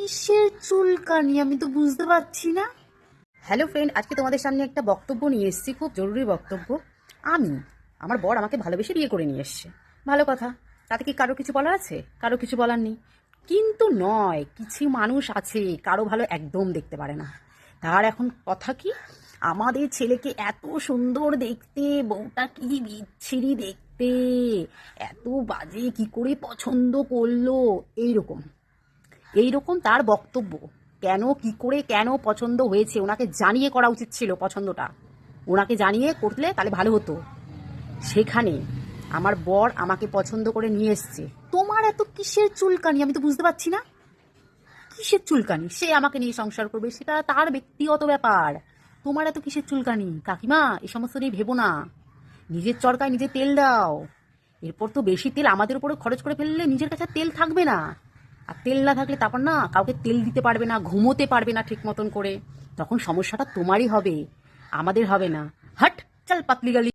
কিসের চুলকানি আমি তো বুঝতে পারছি না। হ্যালো ফ্রেন্ড, আজকে তোমাদের সামনে একটা বক্তব্য নিয়ে এসেছি, খুব জরুরি বক্তব্য। আমার বর আমাকে ভালোবেসে বিয়ে করে নিয়ে এসছে, ভালো কথা। তাতে কি কারো কিছু বলার আছে? কারো কিছু বলার নেই। কিন্তু নয়, কিছু মানুষ আছে কারো ভালো একদম দেখতে পারে না। তার এখন কথা কি, আমাদের ছেলেকে এত সুন্দর দেখতে, বউটা কি বিচ্ছিরি দেখতে, এত বাজে, কি করে পছন্দ করলো, এইরকম এইরকম তার বক্তব্য। কেন, কি করে, কেন পছন্দ হয়েছে ওনাকে জানিয়ে করা উচিত ছিল পছন্দটা। ওনাকে জানিয়ে করলে তাহলে ভালো হতো। সেখানে আমার বর আমাকে পছন্দ করে নিয়ে এসছে। তোমার এত কিসের চুলকানি আমি তো বুঝতে পারছি না। কিসের চুলকানি? সে আমাকে নিয়ে সংসার করবে, সেটা তার ব্যক্তিগত ব্যাপার। তোমার এত কিসের চুলকানি? কাকিমা, এই সমস্ত নিয়ে ভেবো না। নিজের চরকায় নিজে তেল দাও। এরপর তো বেশি তেল আমাদের উপরে খরচ করে ফেললে নিজের কাছে তেল থাকবে না। আর তেল না থাকলে তারপর না কাউকে তেল দিতে পারবে না, ঘুমোতে পারবে না ঠিক মতন করে। তখন সমস্যাটা তোমারই হবে, আমাদের হবে না। হাট, চল পাতলি গালি।